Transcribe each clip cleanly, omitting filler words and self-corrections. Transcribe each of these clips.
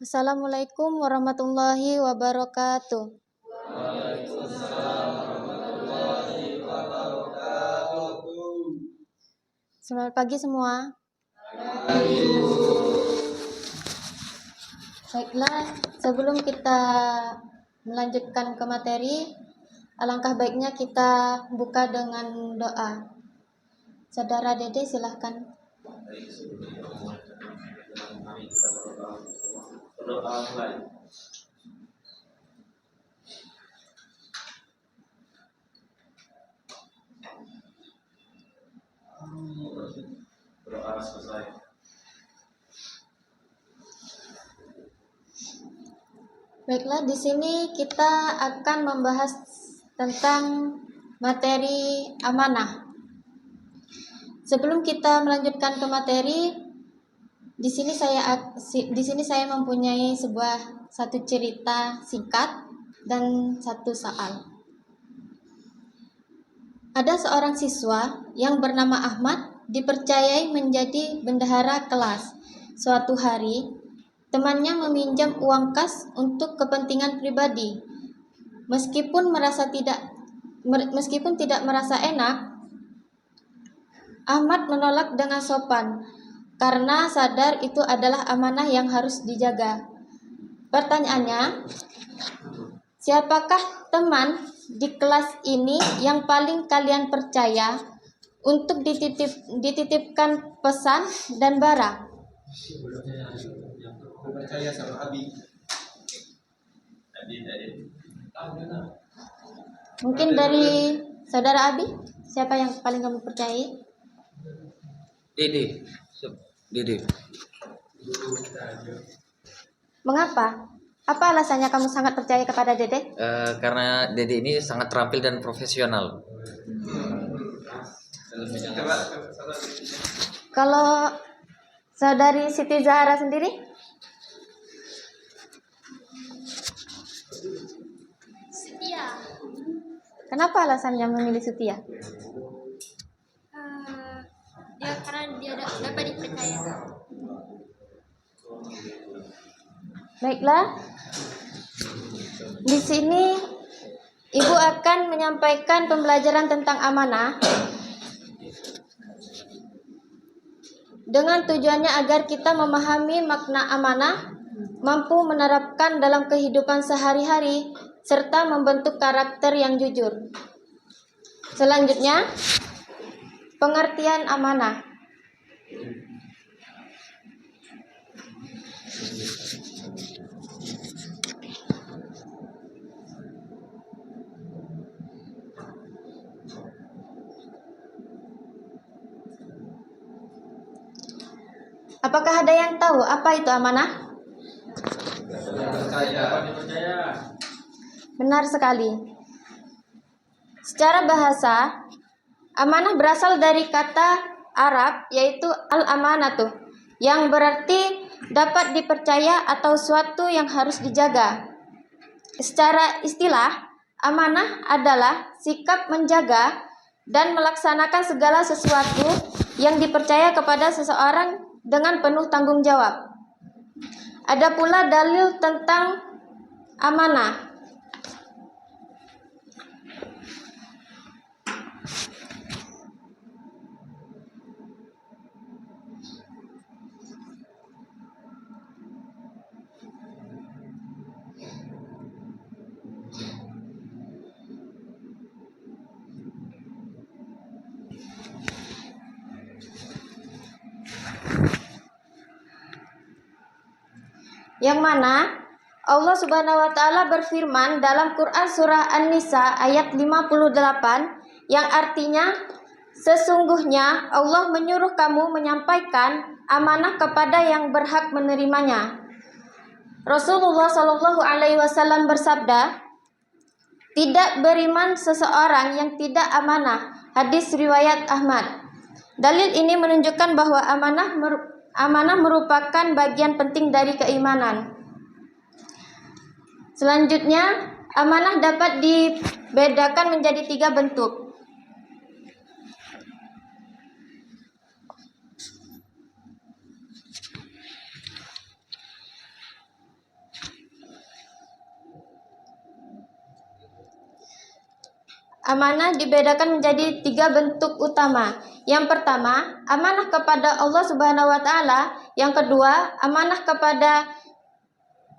Assalamualaikum warahmatullahi wabarakatuh. Waalaikumsalam warahmatullahi wabarakatuh. Selamat pagi semua. Baiklah, sebelum kita melanjutkan ke materi, alangkah baiknya kita buka dengan doa. Saudara Dede silahkan. Berdoa mulai. Berdoa selesai. Baiklah, di sini kita akan membahas tentang materi amanah. Sebelum kita melanjutkan ke materi, di sini saya mempunyai satu cerita singkat dan satu soal. Ada seorang siswa yang bernama Ahmad dipercayai menjadi bendahara kelas. Suatu hari, temannya meminjam uang kas untuk kepentingan pribadi. Meskipun tidak merasa enak, Ahmad menolak dengan sopan karena sadar itu adalah amanah yang harus dijaga. Pertanyaannya, siapakah teman di kelas ini yang paling kalian percaya untuk dititipkan pesan dan barang? Percaya sama Abi. Mungkin dari saudara Abi, siapa yang paling kamu percayai? Dede. Mengapa? Apa alasannya kamu sangat percaya kepada Dede? Karena Dede ini sangat terampil dan profesional. Kalau saudari Siti Zahra sendiri? Setia. Kenapa alasannya memilih Setia? Ya karena dia dapat dipercaya. Baiklah. Di sini Ibu akan menyampaikan pembelajaran tentang amanah dengan tujuannya agar kita memahami makna amanah, mampu menerapkan dalam kehidupan sehari-hari, serta membentuk karakter yang jujur. Selanjutnya, pengertian amanah. Apakah ada yang tahu apa itu amanah? Benar sekali. Secara bahasa, amanah berasal dari kata Arab yaitu al-amanatu, yang berarti dapat dipercaya atau suatu yang harus dijaga. Secara istilah, amanah adalah sikap menjaga dan melaksanakan segala sesuatu yang dipercaya kepada seseorang dengan penuh tanggung jawab. Ada pula dalil tentang amanah. Yang mana Allah Subhanahu wa taala berfirman dalam Quran surah An-Nisa ayat 58 yang artinya, sesungguhnya Allah menyuruh kamu menyampaikan amanah kepada yang berhak menerimanya. Rasulullah Shallallahu alaihi wasallam bersabda, tidak beriman seseorang yang tidak amanah. Hadis riwayat Ahmad. Dalil ini menunjukkan bahwa amanah merupakan bagian penting dari keimanan. Selanjutnya, amanah dapat dibedakan menjadi 3 bentuk. amanah dibedakan menjadi 3 bentuk utama. Yang pertama, amanah kepada Allah Subhanahu wa taala, yang kedua, amanah kepada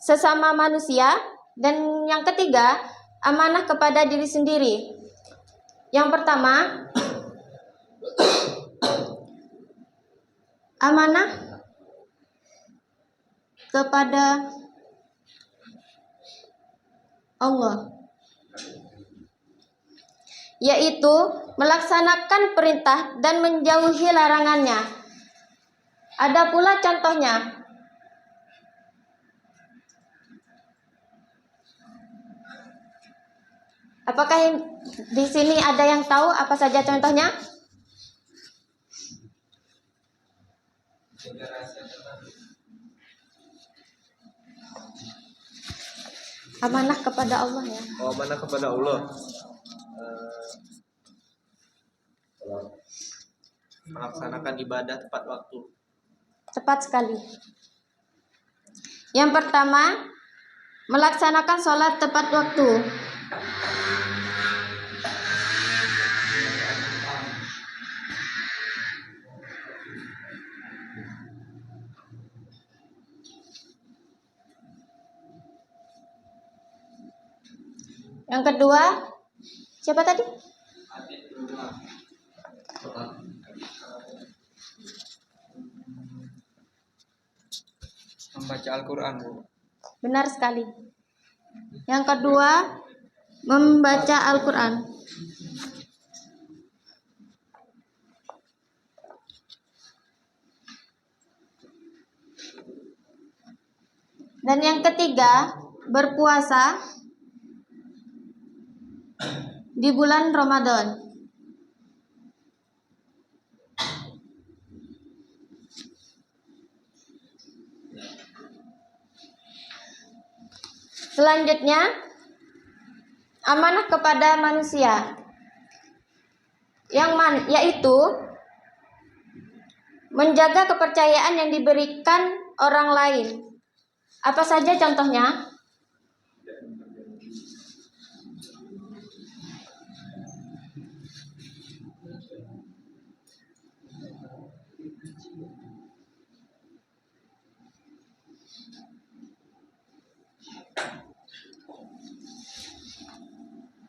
sesama manusia, dan yang ketiga, amanah kepada diri sendiri. Yang pertama, amanah kepada Allah, yaitu melaksanakan perintah dan menjauhi larangannya. Ada pula contohnya. Apakah di sini ada yang tahu apa saja contohnya? Amanah kepada Allah ya. Oh, amanah kepada Allah. Melaksanakan ibadah tepat waktu. Tepat sekali. Yang pertama, melaksanakan sholat tepat waktu. Yang kedua, siapa tadi? Membaca Al-Quran, Bu. Benar sekali. Yang kedua, membaca Al-Quran. Dan yang ketiga, berpuasa di bulan Ramadan. Selanjutnya, amanah kepada manusia, yaitu menjaga kepercayaan yang diberikan orang lain. Apa saja contohnya?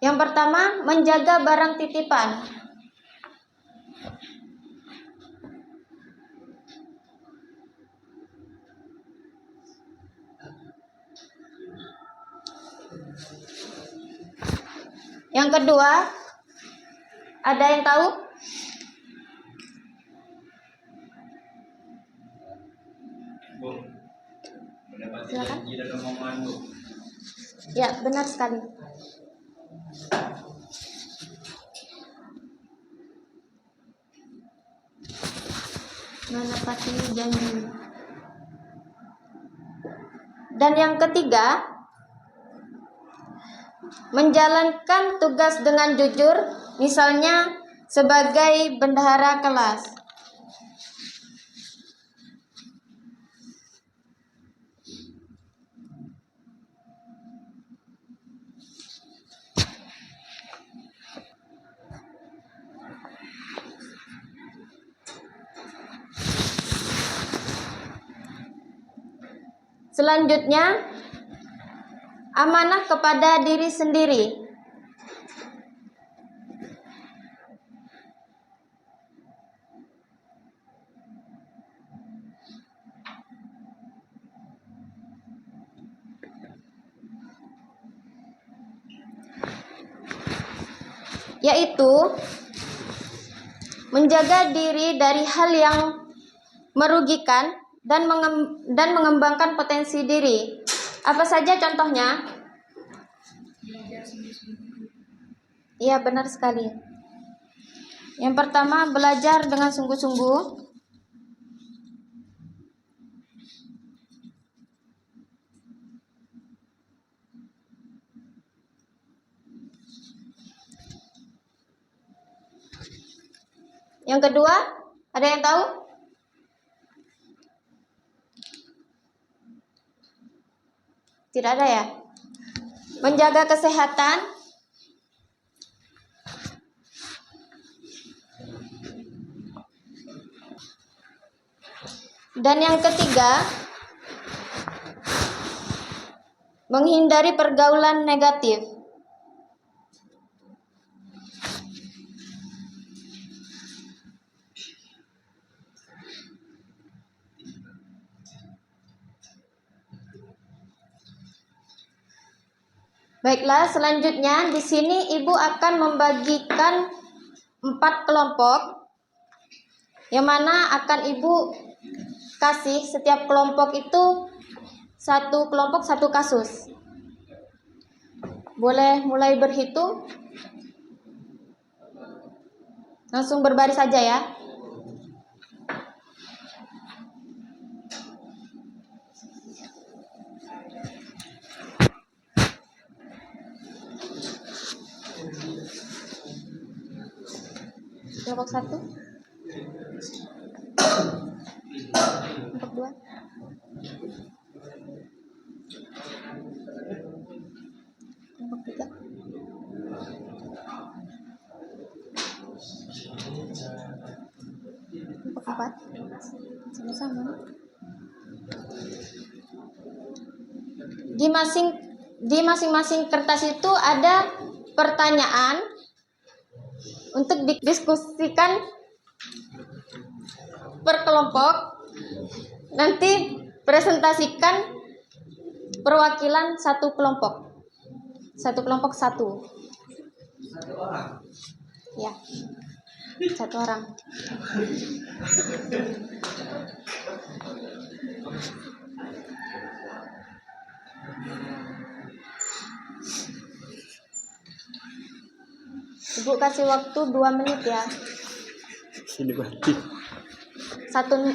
Yang pertama, menjaga barang titipan. Yang kedua, ada yang tahu? Bu, mendapati Silakan. janji dan omongan, Bu. Ya, benar sekali. Menepati janji. Dan yang ketiga, menjalankan tugas dengan jujur, misalnya sebagai bendahara kelas. Selanjutnya, amanah kepada diri sendiri. Yaitu menjaga diri dari hal yang merugikan dan mengembangkan potensi diri. Apa saja contohnya? Iya, benar sekali. Yang pertama, belajar dengan sungguh-sungguh. Yang kedua, ada yang tahu? Tidak ada ya? Menjaga kesehatan. Dan yang ketiga, menghindari pergaulan negatif. Baiklah, selanjutnya di sini Ibu akan membagikan 4 kelompok, yang mana akan Ibu kasih setiap kelompok itu satu kelompok satu kasus. Boleh mulai berhitung. Langsung berbaris saja ya. Kelompok 1, kelompok 2, kelompok 3, kelompok 4, sama-sama. Di masing-masing kertas itu ada pertanyaan untuk didiskusikan per kelompok. Nanti presentasikan perwakilan satu kelompok. Satu kelompok satu. Ya. Satu orang. Ibu kasih waktu 2 menit ya.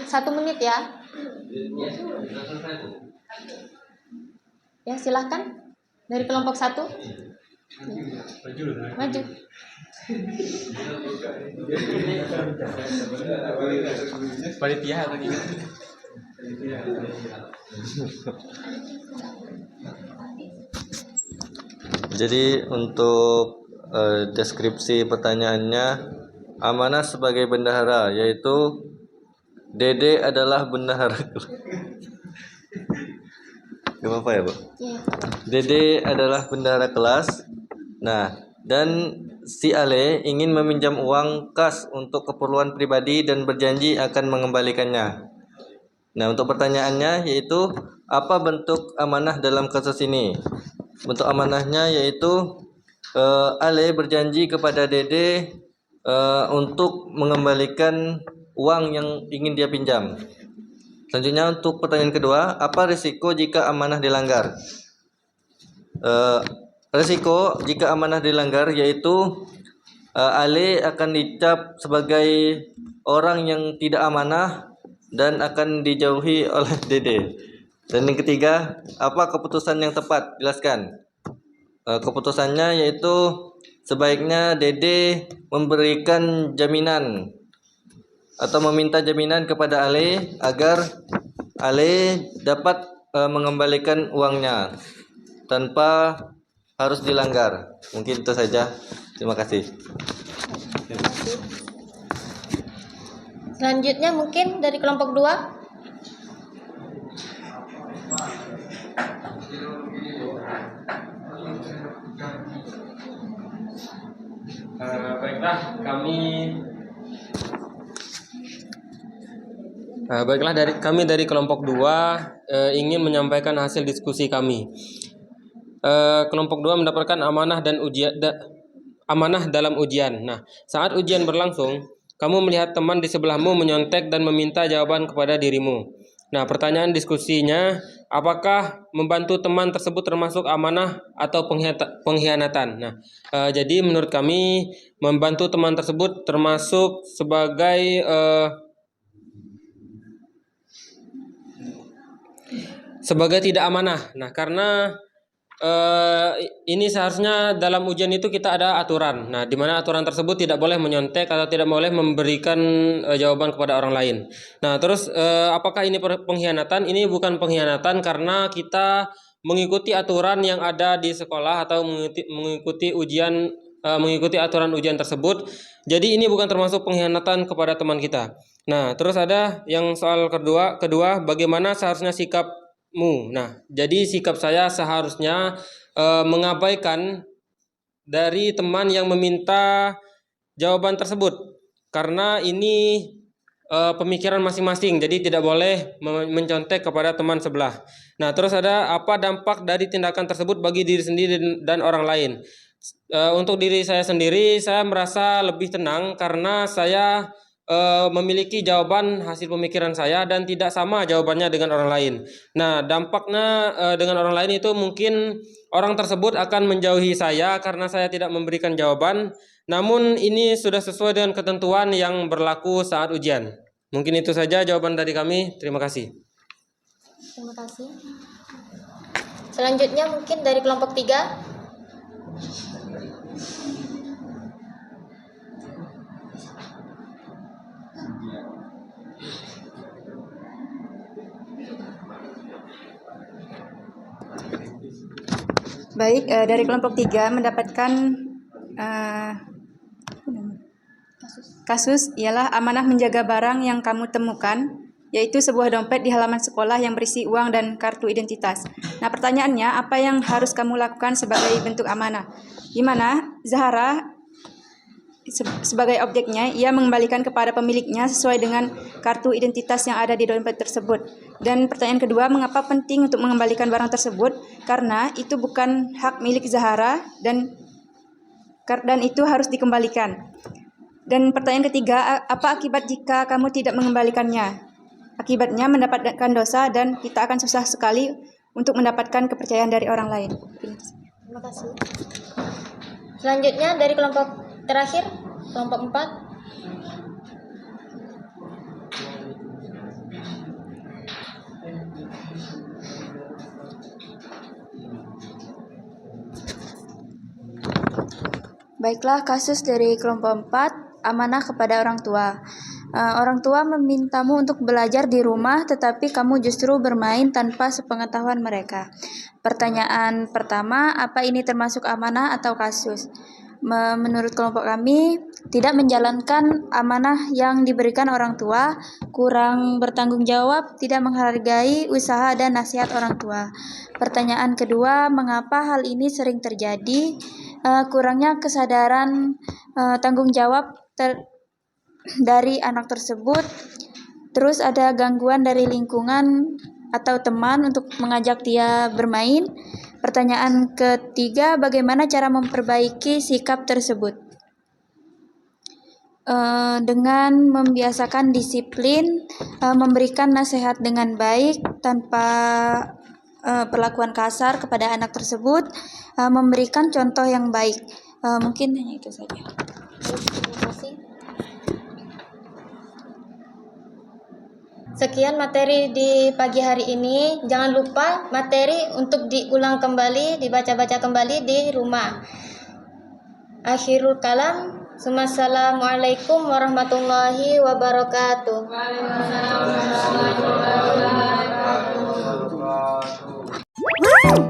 Satu menit ya. Ya, silahkan. Dari kelompok 1. Maju. Panitia lagi. Jadi untuk deskripsi pertanyaannya, amanah sebagai bendahara, yaitu Dede adalah bendahara. Gak apa-apa ya, Bu? Ya. Dede adalah bendahara kelas. Nah, dan si Ale ingin meminjam uang kas untuk keperluan pribadi dan berjanji akan mengembalikannya. Nah, untuk pertanyaannya yaitu apa bentuk amanah dalam kasus ini? Bentuk amanahnya yaitu Ale berjanji kepada Dede untuk mengembalikan uang yang ingin dia pinjam. Selanjutnya untuk pertanyaan kedua, apa risiko jika amanah dilanggar? Risiko jika amanah dilanggar yaitu Ale akan dicap sebagai orang yang tidak amanah dan akan dijauhi oleh Dede. Dan yang ketiga, apa keputusan yang tepat? Jelaskan. Keputusannya yaitu sebaiknya Dede memberikan jaminan atau meminta jaminan kepada Ale agar Ale dapat mengembalikan uangnya tanpa harus dilanggar. Mungkin itu saja. Terima kasih. Selanjutnya mungkin dari kelompok 2. Baiklah, kami dari kelompok 2 ingin menyampaikan hasil diskusi kami. Kelompok 2 mendapatkan amanah dan amanah dalam ujian. Nah, saat ujian berlangsung, kamu melihat teman di sebelahmu menyontek dan meminta jawaban kepada dirimu. Nah, pertanyaan diskusinya, apakah membantu teman tersebut termasuk amanah atau pengkhianatan? Nah, jadi menurut kami membantu teman tersebut termasuk sebagai tidak amanah. Nah, karena ini seharusnya dalam ujian itu kita ada aturan. Nah, di mana aturan tersebut tidak boleh menyontek atau tidak boleh memberikan jawaban kepada orang lain. Nah, terus apakah ini pengkhianatan? Ini bukan pengkhianatan karena kita mengikuti aturan yang ada di sekolah atau mengikuti ujian mengikuti aturan ujian tersebut. Jadi ini bukan termasuk pengkhianatan kepada teman kita. Nah, terus ada yang soal kedua, bagaimana seharusnya sikapmu? Nah, jadi sikap saya seharusnya mengabaikan dari teman yang meminta jawaban tersebut, karena ini pemikiran masing-masing, jadi tidak boleh mencontek kepada teman sebelah. Nah, terus ada apa dampak dari tindakan tersebut bagi diri sendiri dan orang lain? Untuk diri saya sendiri, saya merasa lebih tenang karena saya memiliki jawaban hasil pemikiran saya dan tidak sama jawabannya dengan orang lain. Nah, dampaknya dengan orang lain itu mungkin orang tersebut akan menjauhi saya karena saya tidak memberikan jawaban. Namun ini sudah sesuai dengan ketentuan yang berlaku saat ujian. Mungkin itu saja jawaban dari kami. Terima kasih. Terima kasih. Selanjutnya mungkin dari kelompok 3. Baik, dari kelompok 3 mendapatkan kasus ialah amanah menjaga barang yang kamu temukan, yaitu sebuah dompet di halaman sekolah yang berisi uang dan kartu identitas. Nah, pertanyaannya, apa yang harus kamu lakukan sebagai bentuk amanah? Di mana Zahra sebagai objeknya, ia mengembalikan kepada pemiliknya sesuai dengan kartu identitas yang ada di dompet tersebut. Dan pertanyaan kedua, mengapa penting untuk mengembalikan barang tersebut? Karena itu bukan hak milik Zahra dan itu harus dikembalikan. Dan pertanyaan ketiga, apa akibat jika kamu tidak mengembalikannya? Akibatnya mendapatkan dosa dan kita akan susah sekali untuk mendapatkan kepercayaan dari orang lain. Terima kasih. Selanjutnya dari kelompok terakhir, kelompok 4. Baiklah, kasus dari kelompok 4, amanah kepada orang tua. Orang tua memintamu untuk belajar di rumah, tetapi kamu justru bermain tanpa sepengetahuan mereka. Pertanyaan pertama, apa ini termasuk amanah atau kasus? Menurut kelompok kami, tidak menjalankan amanah yang diberikan orang tua, kurang bertanggung jawab, tidak menghargai usaha dan nasihat orang tua. Pertanyaan kedua, mengapa hal ini sering terjadi? Kurangnya kesadaran tanggung jawab dari anak tersebut. Terus ada gangguan dari lingkungan atau teman untuk mengajak dia bermain. Pertanyaan ketiga, bagaimana cara memperbaiki sikap tersebut? Dengan membiasakan disiplin, memberikan nasihat dengan baik tanpa perlakuan kasar kepada anak tersebut, memberikan contoh yang baik. Mungkin hanya itu saja. Terima kasih. Sekian materi di pagi hari ini. Jangan lupa materi untuk diulang kembali, dibaca-baca kembali di rumah. Akhirul kalam. Assalamualaikum warahmatullahi wabarakatuh. Wow.